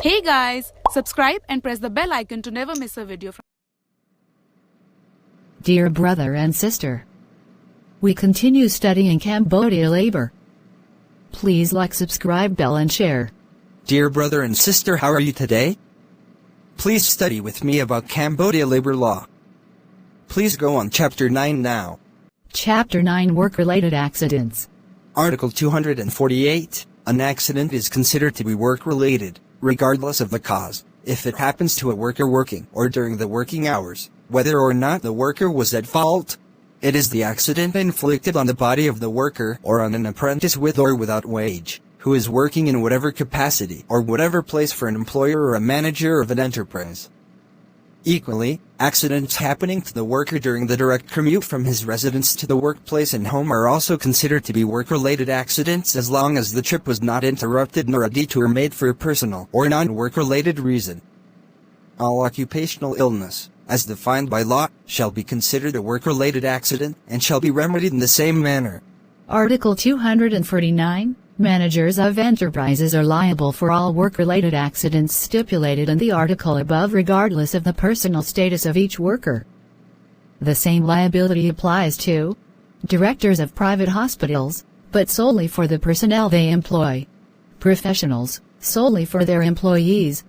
Hey guys, subscribe and press the bell icon to never miss a video from. Dear brother and sister, we continue studying Cambodia labor. Please like, subscribe, bell and share. Dear brother and sister, how are you today? Please study with me about Cambodia labor law. Please go on Chapter 9 now. Chapter 9, Work-related accidents. Article 248. An accident is considered to be work-related, regardless of the cause, if it happens to a worker working or during the working hours, whether or not the worker was at fault. It is the accident inflicted on the body of the worker or on an apprentice with or without wage, who is working in whatever capacity or whatever place for an employer or a manager of an enterprise. Equally, accidents happening to the worker during the direct commute from his residence to the workplace and home are also considered to be work-related accidents as long as the trip was not interrupted nor a detour made for a personal or non-work-related reason. All occupational illness, as defined by law, shall be considered a work-related accident and shall be remedied in the same manner. Article 249. Managers of enterprises are liable for all work-related accidents stipulated in the article above regardless of the personal status of each worker. The same liability applies to directors of private hospitals, but solely for the personnel they employ; professionals, solely for their employees;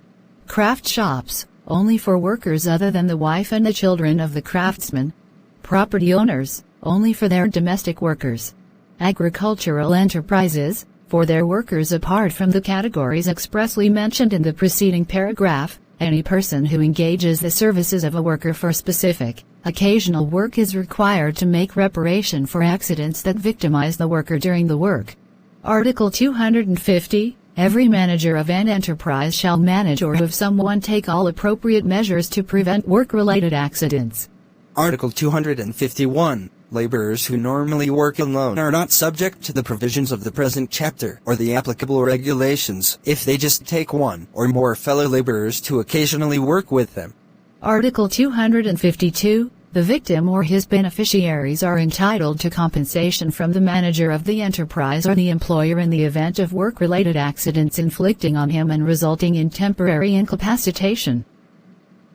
craft shops, only for workers other than the wife and the children of the craftsman; property owners, only for their domestic workers; agricultural enterprises, for their workers apart from the categories expressly mentioned in the preceding paragraph. Any person who engages the services of a worker for specific, occasional work is required to make reparation for accidents that victimize the worker during the work. Article 250. Every manager of an enterprise shall manage or have someone take all appropriate measures to prevent work-related accidents. Article 251. Laborers who normally work alone are not subject to the provisions of the present chapter or the applicable regulations if they just take one or more fellow laborers to occasionally work with them. Article 252. The victim or his beneficiaries are entitled to compensation from the manager of the enterprise or the employer in the event of work-related accidents inflicting on him and resulting in temporary incapacitation.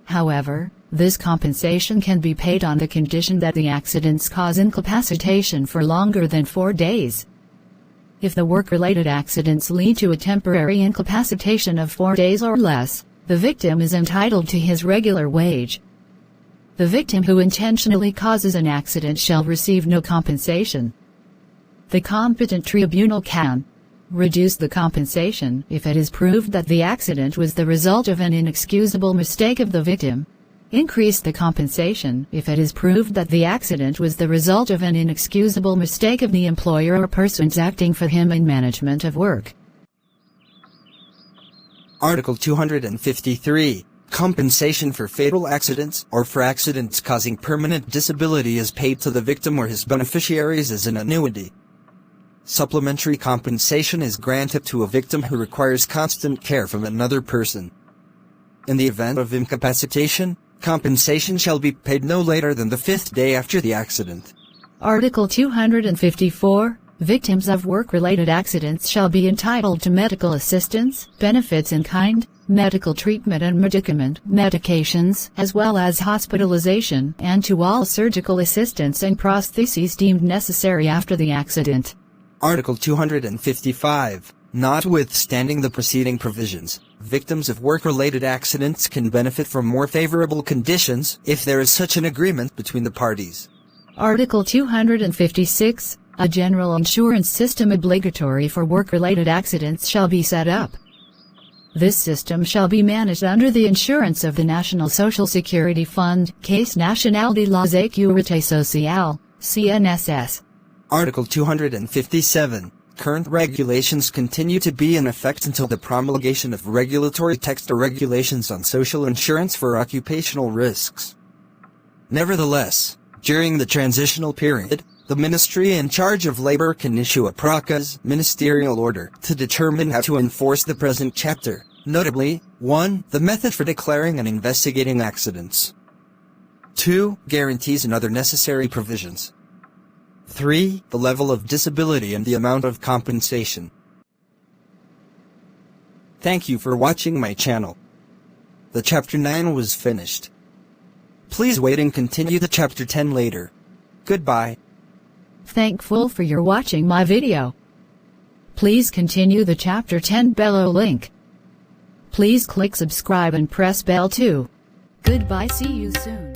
However, this compensation can be paid on the condition that the accidents cause incapacitation for longer than 4 days. If the work-related accidents lead to a temporary incapacitation of 4 days or less, the victim is entitled to his regular wage. The victim who intentionally causes an accident shall receive no compensation. The competent tribunal can reduce the compensation if it is proved that the accident was the result of an inexcusable mistake of the victim; increase the compensation if it is proved that the accident was the result of an inexcusable mistake of the employer or persons acting for him in management of work. Article 253. Compensation for fatal accidents or for accidents causing permanent disability is paid to the victim or his beneficiaries as an annuity. Supplementary compensation is granted to a victim who requires constant care from another person. In the event of incapacitation, compensation shall be paid no later than the 5th day after the accident. Article 254. Victims of work-related accidents shall be entitled to medical assistance, benefits in kind, medical treatment and medications, as well as hospitalization, and to all surgical assistance and prostheses deemed necessary after the accident. Article 255. Notwithstanding the preceding provisions, victims of work-related accidents can benefit from more favorable conditions if there is such an agreement between the parties. Article 256. A general insurance system obligatory for work-related accidents shall be set up. This system shall be managed under the insurance of the National Social Security Fund, Caisse Nationale de la Sécurité Sociale, CNSS. Article 257. Current regulations continue to be in effect until the promulgation of regulatory text or regulations on social insurance for occupational risks. Nevertheless, during the transitional period, the Ministry in charge of Labor can issue a Pka's ministerial order to determine how to enforce the present chapter, notably, 1. The method for declaring and investigating accidents. 2. Guarantees and other necessary provisions. 3. The level of disability and the amount of compensation. Thank you for watching my channel. The chapter 9 was finished. Please wait and continue the chapter 10 later. Goodbye. Thankful for your watching my video. Please continue the chapter 10 below link. Please click subscribe and press bell too. Goodbye, see you soon.